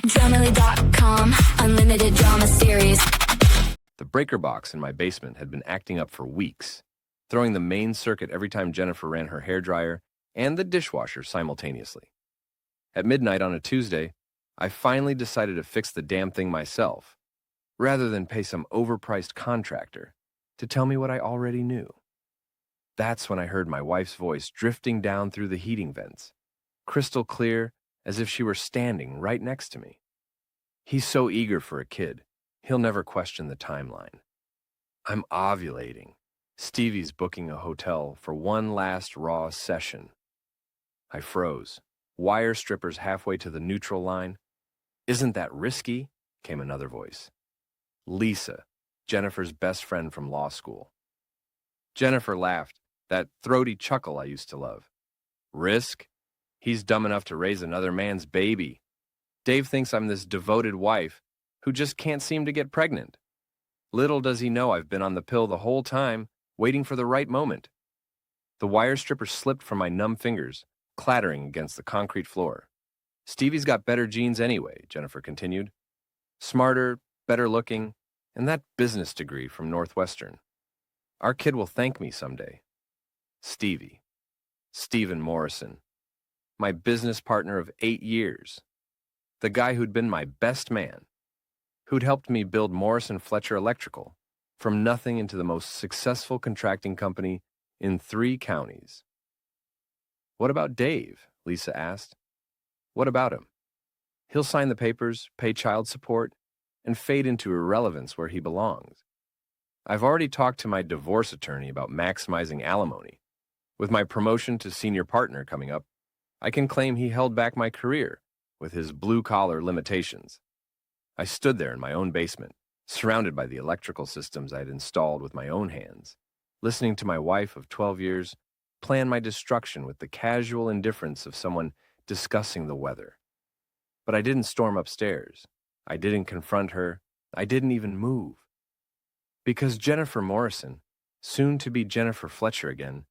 Dramily.com, unlimited drama series. The breaker box in my basement had been acting up for weeks, throwing the main circuit every time Jennifer ran her hairdryer and the dishwasher simultaneously. At midnight on a Tuesday, I finally decided to fix the damn thing myself, rather than pay some overpriced contractor to tell me what I already knew. That's when I heard my wife's voice drifting down through the heating vents, crystal clear as if she were standing right next to me. He's so eager for a kid, he'll never question the timeline. I'm ovulating. Stevie's booking a hotel for one last raw session. I froze. Wire strippers halfway to the neutral line. Isn't that risky? Came another voice. Lisa, Jennifer's best friend from law school. Jennifer laughed, that throaty chuckle I used to love. Risk? He's dumb enough to raise another man's baby. Dave thinks I'm this devoted wife who just can't seem to get pregnant. Little does he know I've been on the pill the whole time, waiting for the right moment. The wire stripper slipped from my numb fingers, clattering against the concrete floor. Stevie's got better genes anyway, Jennifer continued. Smarter, better looking, and that business degree from Northwestern. Our kid will thank me someday. Stevie. Stephen Morrison. My business partner of 8 years. The guy who'd been my best man. Who'd helped me build Morrison Fletcher Electrical from nothing into the most successful contracting company in 3 counties. What about Dave? Lisa asked. What about him? He'll sign the papers, pay child support, and fade into irrelevance where he belongs. I've already talked to my divorce attorney about maximizing alimony. With my promotion to senior partner coming up, I can claim he held back my career with his blue-collar limitations. I stood there in my own basement, surrounded by the electrical systems I'd installed with my own hands, listening to my wife of 12 years plan my destruction with the casual indifference of someone discussing the weather. But I didn't storm upstairs. I didn't confront her. I didn't even move. Because Jennifer Morrison, soon to be Jennifer Fletcher again,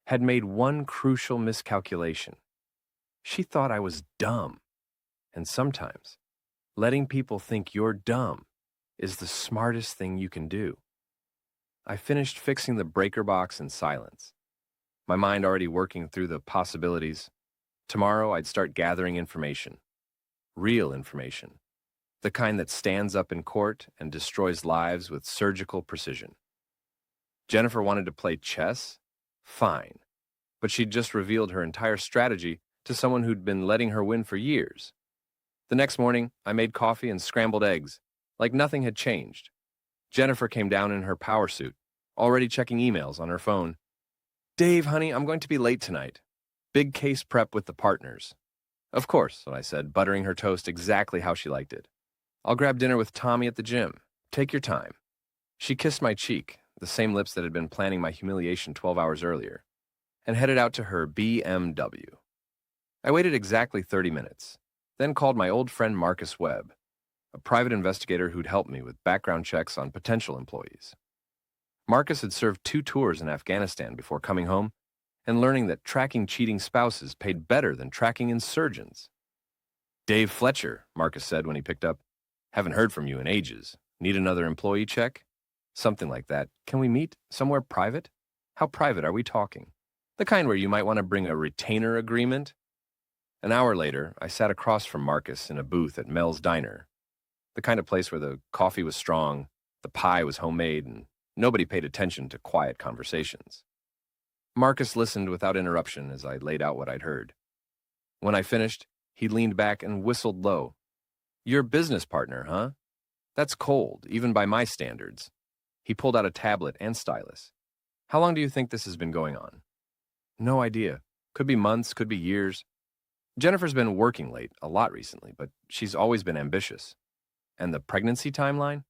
had made one crucial miscalculation. She thought I was dumb. And sometimes, letting people think you're dumb is the smartest thing you can do. I finished fixing the breaker box in silence, my mind already working through the possibilities. Tomorrow, I'd start gathering information. Real information. The kind that stands up in court and destroys lives with surgical precision. Jennifer wanted to play chess? Fine. But she'd just revealed her entire strategy to someone who'd been letting her win for years. The next morning, I made coffee and scrambled eggs, like nothing had changed. Jennifer came down in her power suit, already checking emails on her phone. Dave, honey, I'm going to be late tonight. Big case prep with the partners. Of course, I said, buttering her toast exactly how she liked it. I'll grab dinner with Tommy at the gym. Take your time. She kissed my cheek, the same lips that had been planning my humiliation 12 hours earlier, and headed out to her BMW. I waited exactly 30 minutes, then called my old friend Marcus Webb, a private investigator who'd helped me with background checks on potential employees. Marcus had served 2 tours in Afghanistan before coming home and learning that tracking cheating spouses paid better than tracking insurgents. Dave Fletcher, Marcus said when he picked up. Haven't heard from you in ages. Need another employee check? Something like that. Can we meet somewhere private? How private are we talking? The kind where you might want to bring a retainer agreement? An hour later, I sat across from Marcus in a booth at Mel's Diner, the kind of place where the coffee was strong, the pie was homemade, and nobody paid attention to quiet conversations. Marcus listened without interruption as I laid out what I'd heard. When I finished, he leaned back and whistled low. Your business partner, huh? That's cold, even by my standards. He pulled out a tablet and stylus. How long do you think this has been going on? No idea. Could be months, could be years. Jennifer's been working late a lot recently, but she's always been ambitious. And the pregnancy timeline?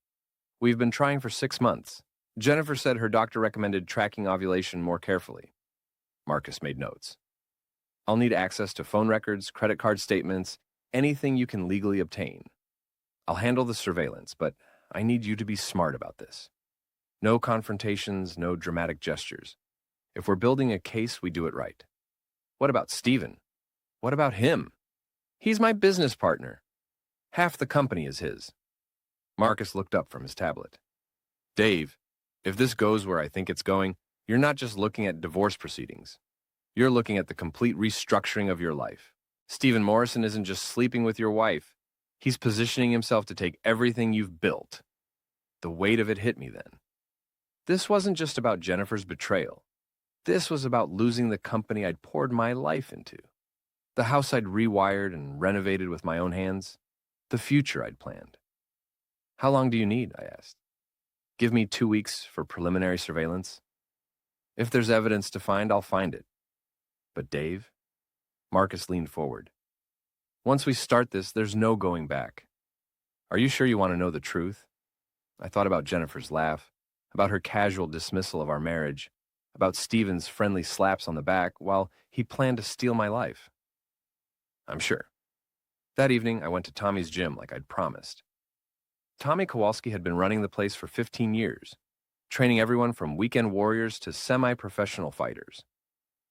We've been trying for 6 months. Jennifer said her doctor recommended tracking ovulation more carefully. Marcus made notes. I'll need access to phone records, credit card statements, anything you can legally obtain. I'll handle the surveillance, but I need you to be smart about this. No confrontations, no dramatic gestures. If we're building a case, we do it right. What about Stephen? What about him? He's my business partner. Half the company is his. Marcus looked up from his tablet. Dave, if this goes where I think it's going, you're not just looking at divorce proceedings. You're looking at the complete restructuring of your life. Stephen Morrison isn't just sleeping with your wife. He's positioning himself to take everything you've built. The weight of it hit me then. This wasn't just about Jennifer's betrayal. This was about losing the company I'd poured my life into. The house I'd rewired and renovated with my own hands. The future I'd planned. How long do you need? I asked. Give me 2 weeks for preliminary surveillance. If there's evidence to find, I'll find it. But Dave? Marcus leaned forward. Once we start this, there's no going back. Are you sure you want to know the truth? I thought about Jennifer's laugh, about her casual dismissal of our marriage, about Stephen's friendly slaps on the back while he planned to steal my life. I'm sure. That evening, I went to Tommy's gym like I'd promised. Tommy Kowalski had been running the place for 15 years, training everyone from weekend warriors to semi-professional fighters.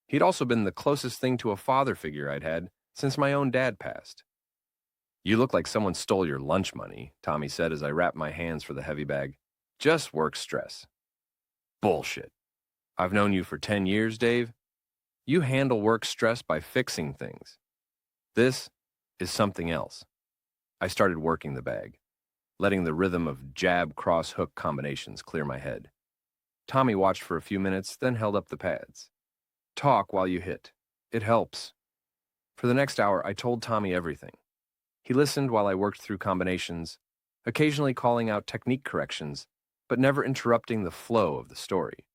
He'd also been the closest thing to a father figure I'd had since my own dad passed. You look like someone stole your lunch money, Tommy said as I wrapped my hands for the heavy bag. Just work stress. Bullshit. I've known you for 10 years, Dave. You handle work stress by fixing things. This is something else. I started working the bag, letting the rhythm of jab, cross, hook combinations clear my head. Tommy watched for a few minutes, then held up the pads. Talk while you hit. It helps. For the next hour, I told Tommy everything. He listened while I worked through combinations, occasionally calling out technique corrections, but never interrupting the flow of the story.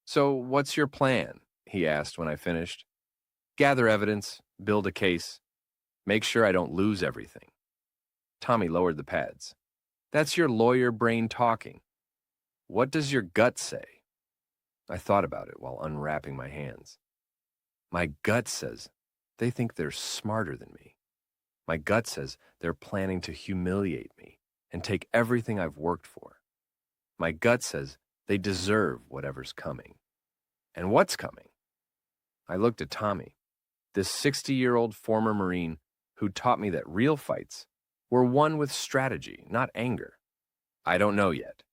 So, what's your plan? He asked when I finished. Gather evidence, build a case, make sure I don't lose everything. Tommy lowered the pads. That's your lawyer brain talking. What does your gut say? I thought about it while unwrapping my hands. My gut says they think they're smarter than me. My gut says they're planning to humiliate me and take everything I've worked for. My gut says they deserve whatever's coming. And what's coming? I looked at Tommy, this 60-year-old former Marine who taught me that real fights were won with strategy, not anger. I don't know yet,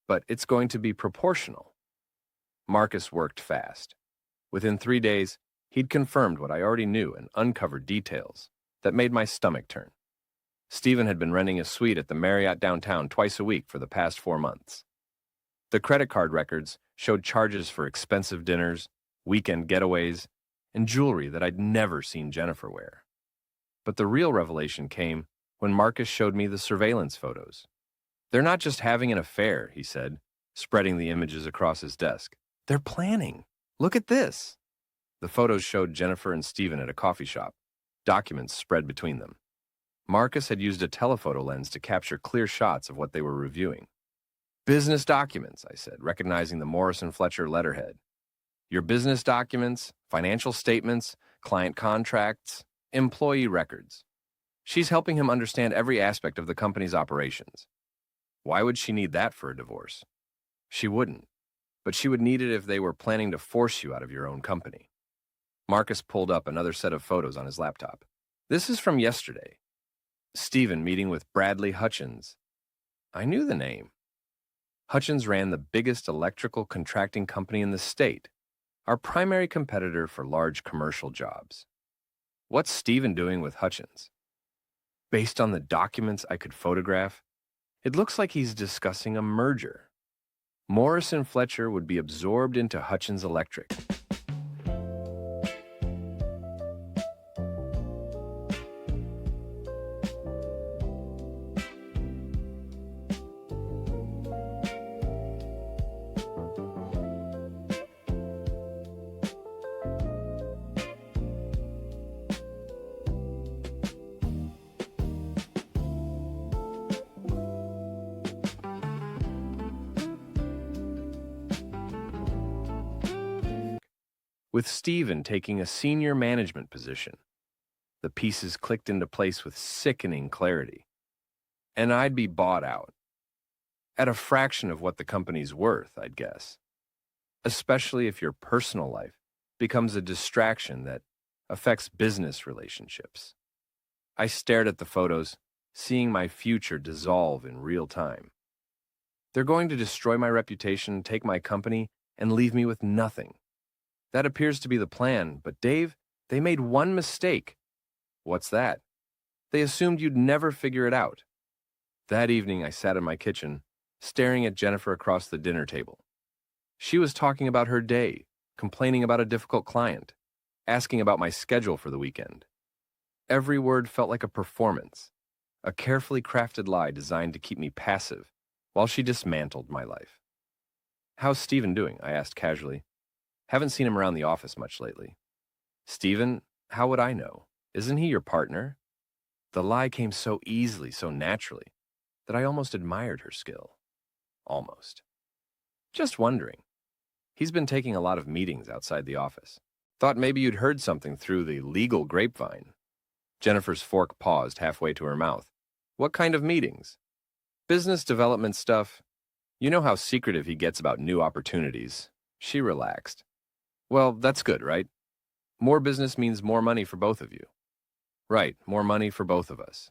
but it's going to be proportional. Marcus worked fast. Within 3 days, he'd confirmed what I already knew and uncovered details that made my stomach turn. Stephen had been renting a suite at the Marriott downtown twice a week for the past 4 months. The credit card records showed charges for expensive dinners, weekend getaways, and jewelry that I'd never seen Jennifer wear. But the real revelation came when Marcus showed me the surveillance photos. They're not just having an affair, he said, spreading the images across his desk. They're planning. Look at this. The photos showed Jennifer and Stephen at a coffee shop, documents spread between them. Marcus had used a telephoto lens to capture clear shots of what they were reviewing. Business documents, I said, recognizing the Morrison-Fletcher letterhead. Your business documents, financial statements, client contracts, employee records. She's helping him understand every aspect of the company's operations. Why would she need that for a divorce? She wouldn't, but she would need it if they were planning to force you out of your own company. Marcus pulled up another set of photos on his laptop. This is from yesterday. Stephen meeting with Bradley Hutchins. I knew the name. Hutchins ran the biggest electrical contracting company in the state, our primary competitor for large commercial jobs. What's Stephen doing with Hutchins? Based on the documents I could photograph, it looks like he's discussing a merger. Morrison Fletcher would be absorbed into Hutchins Electric. With Stephen taking a senior management position. The pieces clicked into place with sickening clarity. And I'd be bought out. At a fraction of what the company's worth, I'd guess. Especially if your personal life becomes a distraction that affects business relationships. I stared at the photos, seeing my future dissolve in real time. They're going to destroy my reputation, take my company, and leave me with nothing. That appears to be the plan, but Dave, they made one mistake. What's that? They assumed you'd never figure it out. That evening, I sat in my kitchen, staring at Jennifer across the dinner table. She was talking about her day, complaining about a difficult client, asking about my schedule for the weekend. Every word felt like a performance, a carefully crafted lie designed to keep me passive while she dismantled my life. "How's Stephen doing?" I asked casually. "Haven't seen him around the office much lately." "Stephen? How would I know? Isn't he your partner?" The lie came so easily, so naturally, that I almost admired her skill. Almost. "Just wondering. He's been taking a lot of meetings outside the office. Thought maybe you'd heard something through the legal grapevine." Jennifer's fork paused halfway to her mouth. "What kind of meetings?" "Business development stuff. You know how secretive he gets about new opportunities." She relaxed. "Well, that's good, right? More business means more money for both of you." "Right, more money for both of us."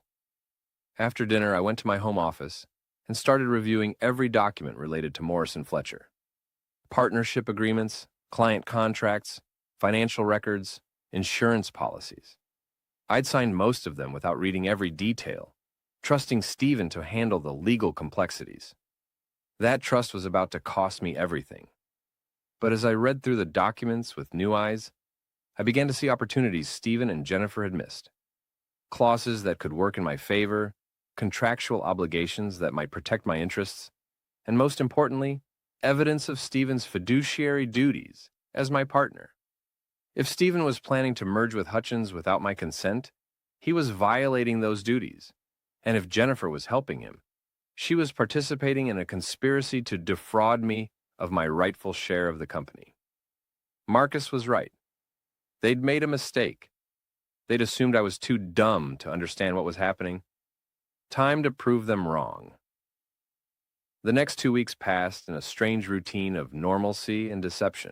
After dinner, I went to my home office and started reviewing every document related to Morrison Fletcher. Partnership agreements, client contracts, financial records, insurance policies. I'd signed most of them without reading every detail, trusting Stephen to handle the legal complexities. That trust was about to cost me everything. But as I read through the documents with new eyes, I began to see opportunities Stephen and Jennifer had missed. Clauses that could work in my favor, contractual obligations that might protect my interests, and most importantly, evidence of Stephen's fiduciary duties as my partner. If Stephen was planning to merge with Hutchins without my consent, he was violating those duties. And if Jennifer was helping him, she was participating in a conspiracy to defraud me of my rightful share of the company. Marcus was right. They'd made a mistake. They'd assumed I was too dumb to understand what was happening. Time to prove them wrong. The next 2 weeks passed in a strange routine of normalcy and deception.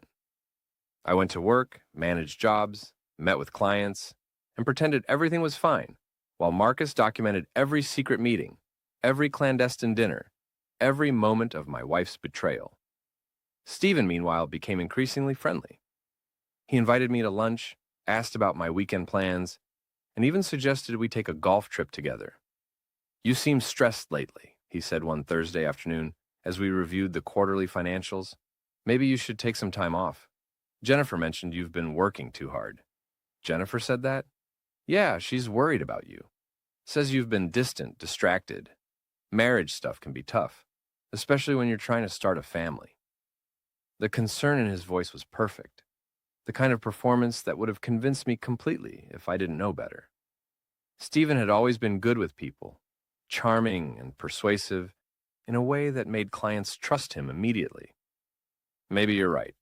I went to work, managed jobs, met with clients, and pretended everything was fine, while Marcus documented every secret meeting, every clandestine dinner, every moment of my wife's betrayal. Stephen, meanwhile, became increasingly friendly. He invited me to lunch, asked about my weekend plans, and even suggested we take a golf trip together. "You seem stressed lately," he said one Thursday afternoon as we reviewed the quarterly financials. "Maybe you should take some time off. Jennifer mentioned you've been working too hard." "Jennifer said that?" "Yeah, she's worried about you. Says you've been distant, distracted. Marriage stuff can be tough, especially when you're trying to start a family." The concern in his voice was perfect, the kind of performance that would have convinced me completely if I didn't know better. Stephen had always been good with people, charming and persuasive in a way that made clients trust him immediately. "Maybe you're right.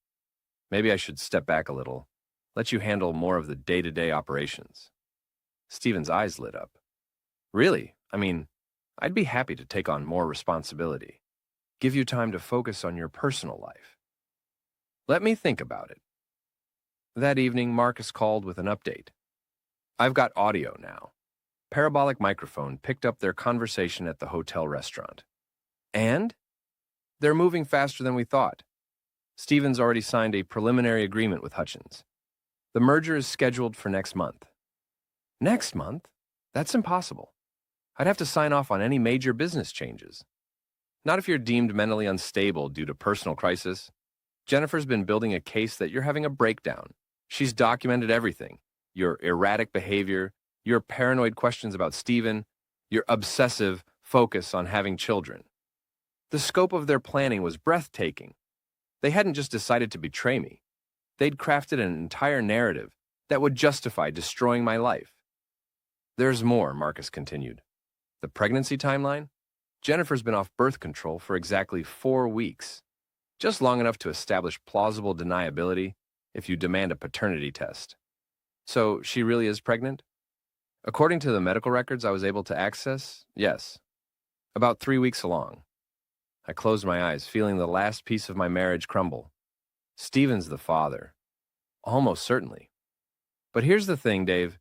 Maybe I should step back a little, let you handle more of the day-to-day operations." Stephen's eyes lit up. "Really? I mean, I'd be happy to take on more responsibility, give you time to focus on your personal life." "Let me think about it." That evening, Marcus called with an update. "I've got audio now." Parabolic microphone picked up their conversation at the hotel restaurant. "And?" "They're moving faster than we thought. Stephen's already signed a preliminary agreement with Hutchins. The merger is scheduled for next month." "Next month? That's impossible. I'd have to sign off on any major business changes." "Not if you're deemed mentally unstable due to personal crisis. Jennifer's been building a case that you're having a breakdown. She's documented everything. Your erratic behavior, your paranoid questions about Stephen, your obsessive focus on having children. The scope of their planning was breathtaking. They hadn't just decided to betray me. They'd crafted an entire narrative that would justify destroying my life. "There's more," Marcus continued. "The pregnancy timeline? Jennifer's been off birth control for exactly 4 weeks. Just long enough to establish plausible deniability if you demand a paternity test. So she really is pregnant? According to the medical records I was able to access, yes. About 3 weeks along." I closed my eyes, feeling the last piece of my marriage crumble. Stephen's the father. Almost certainly. But here's the thing, Dave.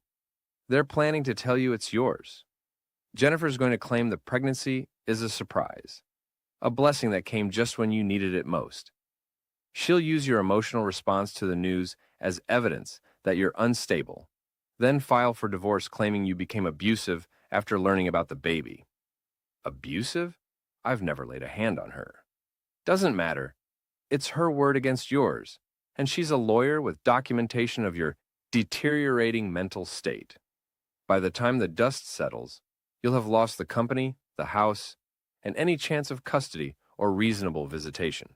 They're planning to tell you it's yours. Jennifer's going to claim the pregnancy is a surprise, a blessing that came just when you needed it most. She'll use your emotional response to the news as evidence that you're unstable, then file for divorce claiming you became abusive after learning about the baby. Abusive? I've never laid a hand on her. Doesn't matter. It's her word against yours, and she's a lawyer with documentation of your deteriorating mental state. By the time the dust settles, you'll have lost the company, the house, and any chance of custody or reasonable visitation.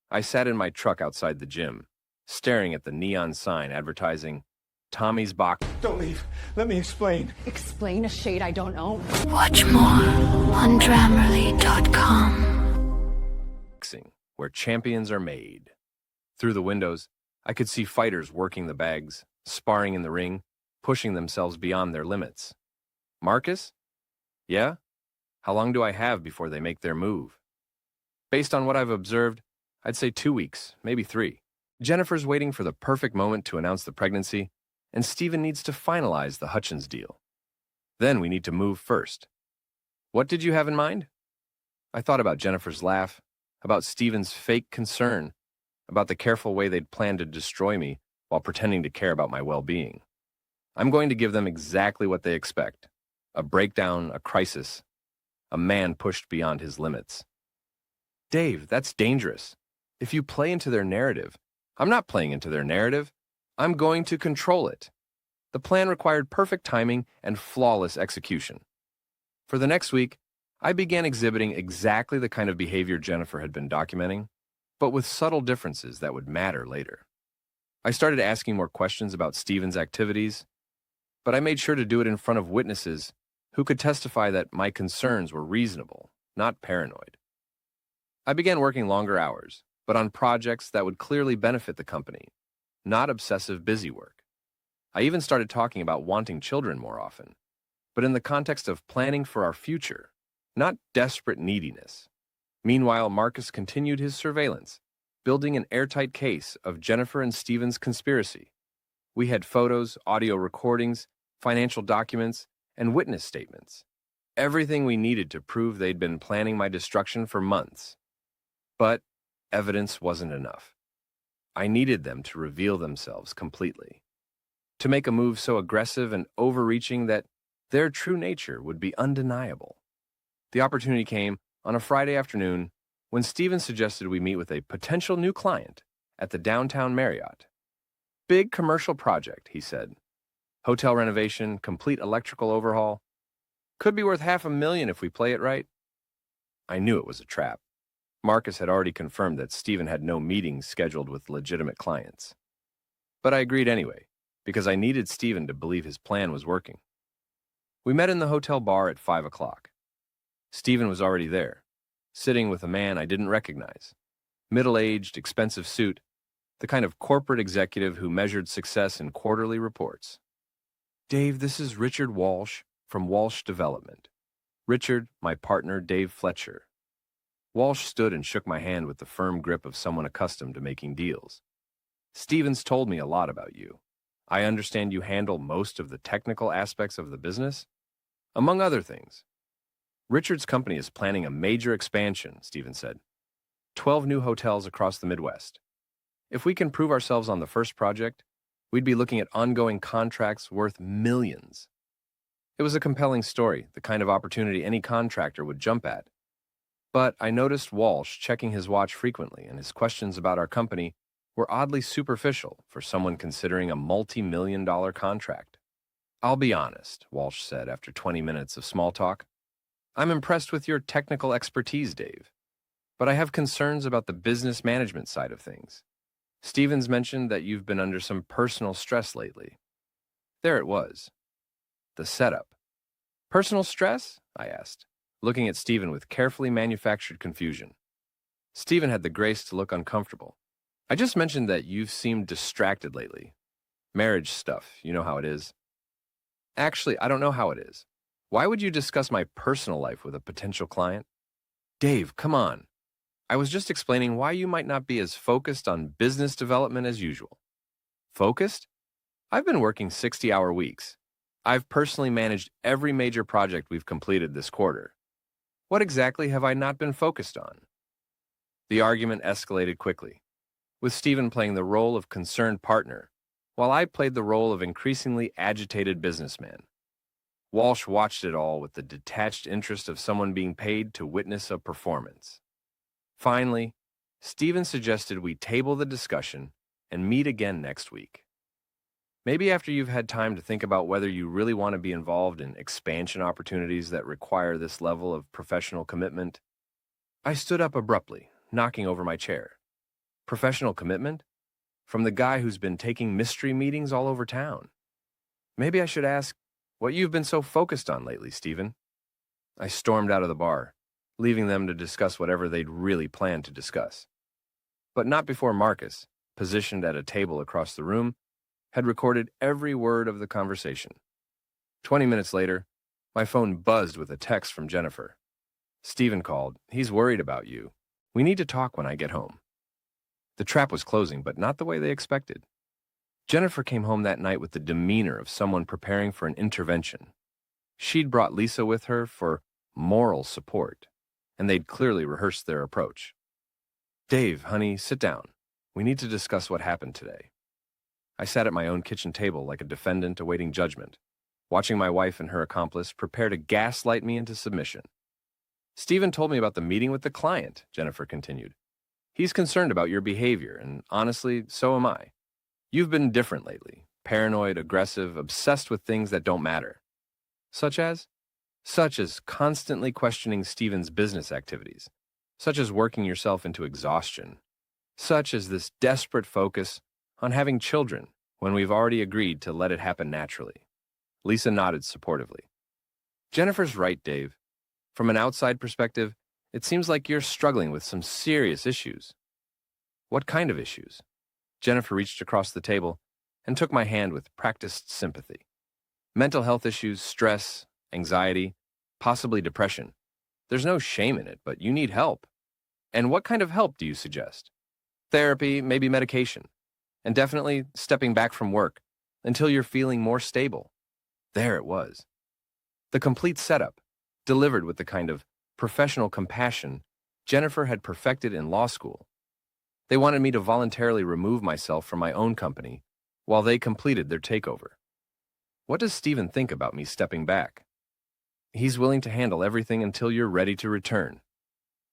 I sat in my truck outside the gym, staring at the neon sign advertising Tommy's Box. Don't leave. Let me explain. Explain a shade I don't own. Watch more on Grammarly.com. Where champions are made. Through the windows, I could see fighters working the bags, sparring in the ring, pushing themselves beyond their limits. Marcus? Yeah? How long do I have before they make their move? Based on what I've observed, I'd say 2 weeks, maybe 3. Jennifer's waiting for the perfect moment to announce the pregnancy, and Stephen needs to finalize the Hutchins deal. Then we need to move first. What did you have in mind? I thought about Jennifer's laugh, about Stephen's fake concern, about the careful way they'd planned to destroy me while pretending to care about my well-being. I'm going to give them exactly what they expect. A breakdown, a crisis, a man pushed beyond his limits. Dave, that's dangerous. If you play into their narrative, I'm not playing into their narrative. I'm going to control it. The plan required perfect timing and flawless execution. For the next week, I began exhibiting exactly the kind of behavior Jennifer had been documenting, but with subtle differences that would matter later. I started asking more questions about Stephen's activities, but I made sure to do it in front of witnesses who could testify that my concerns were reasonable, not paranoid. I began working longer hours, but on projects that would clearly benefit the company, not obsessive busy work. I even started talking about wanting children more often, but in the context of planning for our future, not desperate neediness. Meanwhile, Marcus continued his surveillance, building an airtight case of Jennifer and Stephen's conspiracy. We had photos, audio recordings, financial documents, and witness statements. Everything we needed to prove they'd been planning my destruction for months. But evidence wasn't enough. I needed them to reveal themselves completely, to make a move so aggressive and overreaching that their true nature would be undeniable. The opportunity came on a Friday afternoon when Stephen suggested we meet with a potential new client at the downtown Marriott. Big commercial project, he said. Hotel renovation, complete electrical overhaul. Could be worth $500,000 if we play it right. I knew it was a trap. Marcus had already confirmed that Stephen had no meetings scheduled with legitimate clients. But I agreed anyway, because I needed Stephen to believe his plan was working. We met in the hotel bar at 5 o'clock. Stephen was already there, sitting with a man I didn't recognize. Middle-aged, expensive suit, the kind of corporate executive who measured success in quarterly reports. Dave, this is Richard Walsh from Walsh Development. Richard, my partner, Dave Fletcher. Walsh stood and shook my hand with the firm grip of someone accustomed to making deals. Stephen's told me a lot about you. I understand you handle most of the technical aspects of the business, among other things. Richard's company is planning a major expansion, Stephen said. 12 new hotels across the Midwest. If we can prove ourselves on the first project, we'd be looking at ongoing contracts worth millions. It was a compelling story, the kind of opportunity any contractor would jump at. But I noticed Walsh checking his watch frequently, and his questions about our company were oddly superficial for someone considering a multi-million-dollar contract. I'll be honest, Walsh said after 20 minutes of small talk. I'm impressed with your technical expertise, Dave, but I have concerns about the business management side of things. Stephen's mentioned that you've been under some personal stress lately. There it was. The setup. Personal stress? I asked, looking at Stephen with carefully manufactured confusion. Stephen had the grace to look uncomfortable. I just mentioned that you've seemed distracted lately. Marriage stuff, you know how it is. Actually, I don't know how it is. Why would you discuss my personal life with a potential client? Dave, come on. I was just explaining why you might not be as focused on business development as usual. Focused? I've been working 60-hour weeks. I've personally managed every major project we've completed this quarter. What exactly have I not been focused on? The argument escalated quickly, with Stephen playing the role of concerned partner, while I played the role of increasingly agitated businessman. Walsh watched it all with the detached interest of someone being paid to witness a performance. Finally, Stephen suggested we table the discussion and meet again next week. Maybe after you've had time to think about whether you really want to be involved in expansion opportunities that require this level of professional commitment. I stood up abruptly, knocking over my chair. Professional commitment? From the guy who's been taking mystery meetings all over town. Maybe I should ask what you've been so focused on lately, Stephen. I stormed out of the bar, leaving them to discuss whatever they'd really planned to discuss. But not before Marcus, positioned at a table across the room, had recorded every word of the conversation. 20 minutes later, my phone buzzed with a text from Jennifer. Stephen called. He's worried about you. We need to talk when I get home. The trap was closing, but not the way they expected. Jennifer came home that night with the demeanor of someone preparing for an intervention. She'd brought Lisa with her for moral support, and they'd clearly rehearsed their approach. Dave, honey, sit down. We need to discuss what happened today. I sat at my own kitchen table like a defendant awaiting judgment, watching my wife and her accomplice prepare to gaslight me into submission. Stephen told me about the meeting with the client, Jennifer continued. He's concerned about your behavior, and honestly, so am I. You've been different lately, paranoid, aggressive, obsessed with things that don't matter. Such as? Such as constantly questioning Stephen's business activities, such as working yourself into exhaustion, such as this desperate focus on having children when we've already agreed to let it happen naturally. Lisa nodded supportively. Jennifer's right, Dave. From an outside perspective, it seems like you're struggling with some serious issues. What kind of issues? Jennifer reached across the table and took my hand with practiced sympathy. Mental health issues, stress, anxiety, possibly depression. There's no shame in it, but you need help. And what kind of help do you suggest? Therapy, maybe medication. And definitely stepping back from work until you're feeling more stable. There it was. The complete setup, delivered with the kind of professional compassion Jennifer had perfected in law school. They wanted me to voluntarily remove myself from my own company while they completed their takeover. What does Stephen think about me stepping back? He's willing to handle everything until you're ready to return.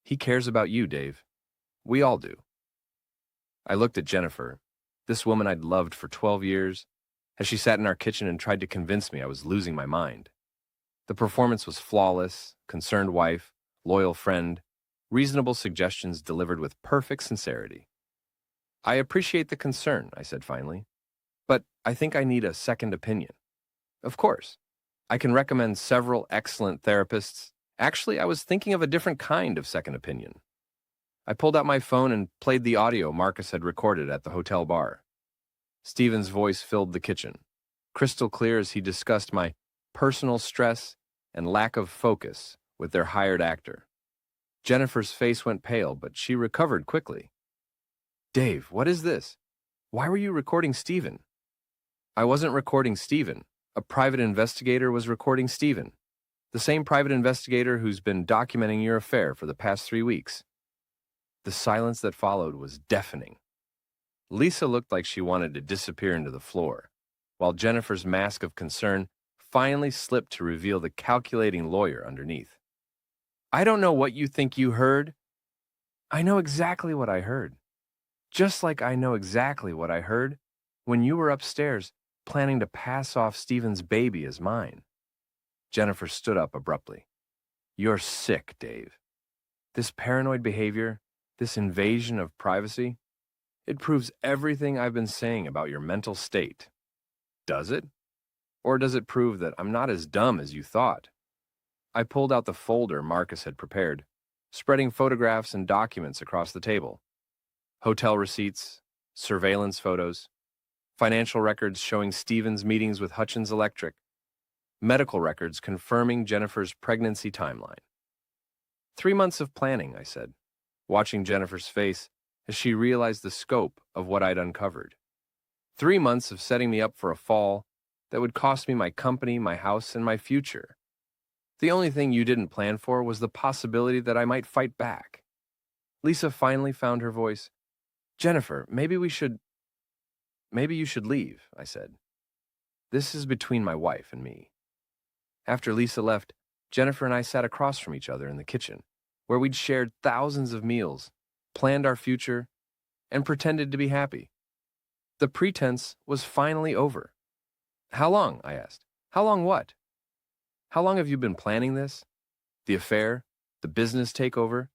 He cares about you, Dave. We all do. I looked at Jennifer, this woman I'd loved for 12 years, as she sat in our kitchen and tried to convince me I was losing my mind. The performance was flawless, concerned wife, loyal friend, reasonable suggestions delivered with perfect sincerity. I appreciate the concern, I said finally, but I think I need a second opinion. Of course. I can recommend several excellent therapists. Actually, I was thinking of a different kind of second opinion. I pulled out my phone and played the audio Marcus had recorded at the hotel bar. Stephen's voice filled the kitchen, crystal clear as he discussed my personal stress and lack of focus with their hired actor. Jennifer's face went pale, but she recovered quickly. Dave, what is this? Why were you recording Stephen? I wasn't recording Stephen. A private investigator was recording Stephen. The same private investigator who's been documenting your affair for the past 3 weeks. The silence that followed was deafening. Lisa looked like she wanted to disappear into the floor, while Jennifer's mask of concern finally slipped to reveal the calculating lawyer underneath. I don't know what you think you heard. I know exactly what I heard. Just like I know exactly what I heard when you were upstairs planning to pass off Stephen's baby as mine. Jennifer stood up abruptly. You're sick, Dave. This paranoid behavior, this invasion of privacy, it proves everything I've been saying about your mental state. Does it? Or does it prove that I'm not as dumb as you thought? I pulled out the folder Marcus had prepared, spreading photographs and documents across the table. Hotel receipts, surveillance photos, financial records showing Stephen's meetings with Hutchins Electric, medical records confirming Jennifer's pregnancy timeline. 3 months of planning, I said, watching Jennifer's face as she realized the scope of what I'd uncovered. 3 months of setting me up for a fall that would cost me my company, my house, and my future. The only thing you didn't plan for was the possibility that I might fight back. Lisa finally found her voice. Jennifer, maybe you should leave, I said. This is between my wife and me. After Lisa left, Jennifer and I sat across from each other in the kitchen, where we'd shared thousands of meals, planned our future, and pretended to be happy. The pretense was finally over. How long? I asked. How long what? How long have you been planning this? The affair? The business takeover?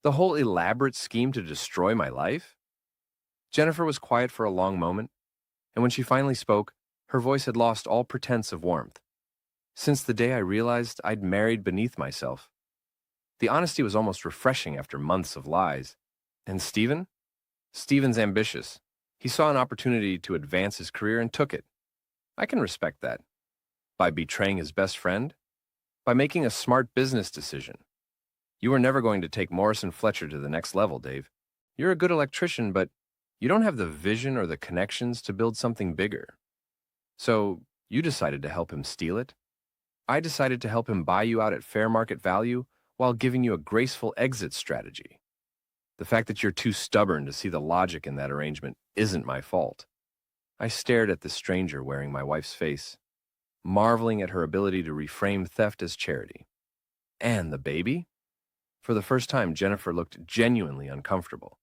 The whole elaborate scheme to destroy my life? Jennifer was quiet for a long moment, and when she finally spoke, her voice had lost all pretense of warmth. Since the day I realized I'd married beneath myself. The honesty was almost refreshing after months of lies. And Stephen? Stephen's ambitious. He saw an opportunity to advance his career and took it. I can respect that. By betraying his best friend? By making a smart business decision. You were never going to take Morrison Fletcher to the next level, Dave. You're a good electrician, but you don't have the vision or the connections to build something bigger. So you decided to help him steal it? I decided to help him buy you out at fair market value while giving you a graceful exit strategy. The fact that you're too stubborn to see the logic in that arrangement isn't my fault. I stared at the stranger wearing my wife's face, marveling at her ability to reframe theft as charity. And the baby? For the first time, Jennifer looked genuinely uncomfortable.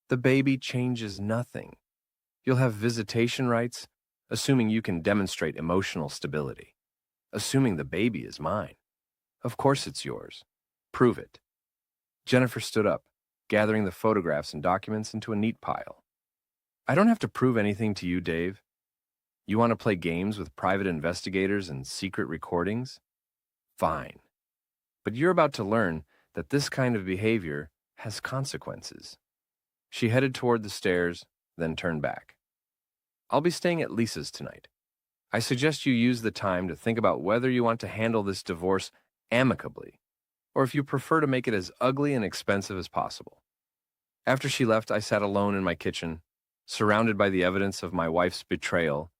The baby changes nothing. You'll have visitation rights, assuming you can demonstrate emotional stability. Assuming the baby is mine. Of course it's yours. Prove it. Jennifer stood up, gathering the photographs and documents into a neat pile. I don't have to prove anything to you, Dave. You want to play games with private investigators and secret recordings? Fine. But you're about to learn that this kind of behavior has consequences. She headed toward the stairs, then turned back. I'll be staying at Lisa's tonight. I suggest you use the time to think about whether you want to handle this divorce amicably, or if you prefer to make it as ugly and expensive as possible. After she left, I sat alone in my kitchen, surrounded by the evidence of my wife's betrayal,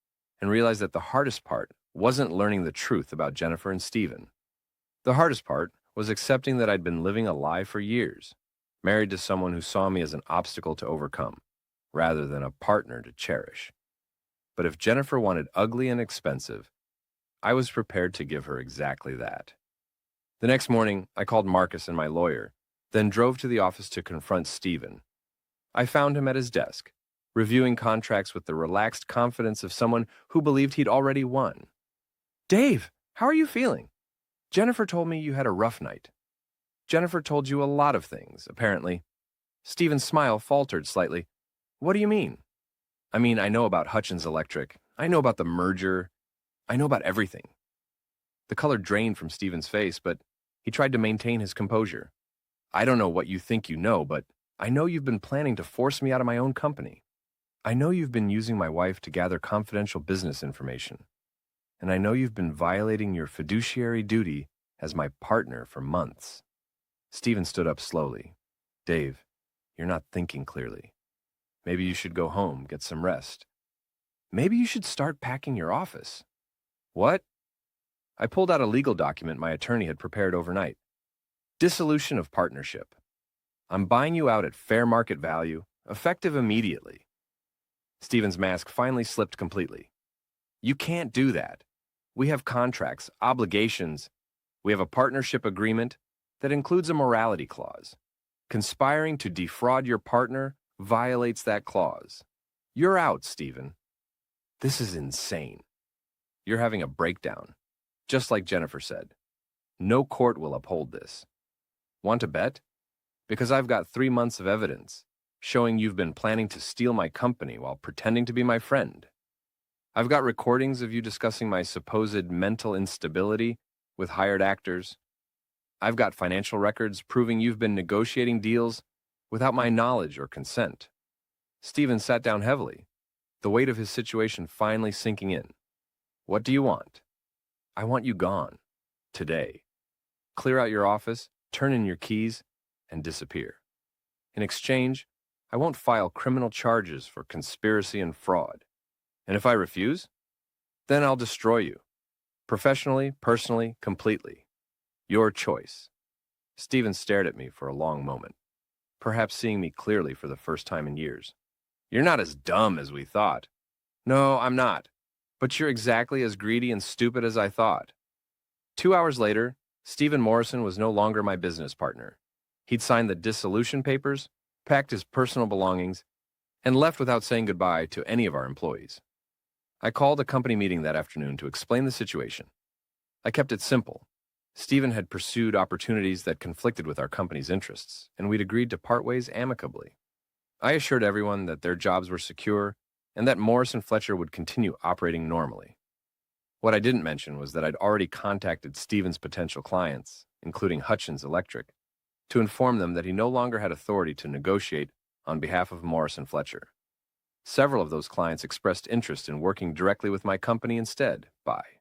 and realized that the hardest part wasn't learning the truth about Jennifer and Stephen. The hardest part was accepting that I'd been living a lie for years, married to someone who saw me as an obstacle to overcome, rather than a partner to cherish. But if Jennifer wanted ugly and expensive, I was prepared to give her exactly that. The next morning, I called Marcus and my lawyer, then drove to the office to confront Stephen. I found him at his desk, reviewing contracts with the relaxed confidence of someone who believed he'd already won. Dave, how are you feeling? Jennifer told me you had a rough night. Jennifer told you a lot of things, apparently. Stephen's smile faltered slightly. What do you mean? I mean, I know about Hutchins Electric. I know about the merger. I know about everything. The color drained from Stephen's face, but he tried to maintain his composure. I don't know what you think you know, but I know you've been planning to force me out of my own company. I know you've been using my wife to gather confidential business information. And I know you've been violating your fiduciary duty as my partner for months. Stephen stood up slowly. Dave, you're not thinking clearly. Maybe you should go home, get some rest. Maybe you should start packing your office. What? I pulled out a legal document my attorney had prepared overnight. Dissolution of partnership. I'm buying you out at fair market value, effective immediately. Stephen's mask finally slipped completely. You can't do that. We have contracts, obligations. We have a partnership agreement that includes a morality clause. Conspiring to defraud your partner violates that clause. You're out, Stephen. This is insane. You're having a breakdown, just like Jennifer said. No court will uphold this. Want to bet? Because I've got 3 months of evidence showing you've been planning to steal my company while pretending to be my friend. I've got recordings of you discussing my supposed mental instability with hired actors. I've got financial records proving you've been negotiating deals without my knowledge or consent. Stephen sat down heavily, the weight of his situation finally sinking in. What do you want? I want you gone. Today. Clear out your office, turn in your keys, and disappear. In exchange, I won't file criminal charges for conspiracy and fraud. And if I refuse, Then I'll destroy you. Professionally, personally, completely. Your choice. Stephen stared at me for a long moment, perhaps seeing me clearly for the first time in years. You're not as dumb as we thought. No, I'm not. But you're exactly as greedy and stupid as I thought. 2 hours later, Stephen Morrison was no longer my business partner. He'd signed the dissolution papers, packed his personal belongings, and left without saying goodbye to any of our employees. I called a company meeting that afternoon to explain the situation. I kept it simple. Stephen had pursued opportunities that conflicted with our company's interests, and we'd agreed to part ways amicably. I assured everyone that their jobs were secure and that Morrison Fletcher would continue operating normally. What I didn't mention was that I'd already contacted Stephen's potential clients, including Hutchins Electric, to inform them that he no longer had authority to negotiate on behalf of Morrison Fletcher. Several of those clients expressed interest in working directly with my company instead. Bye.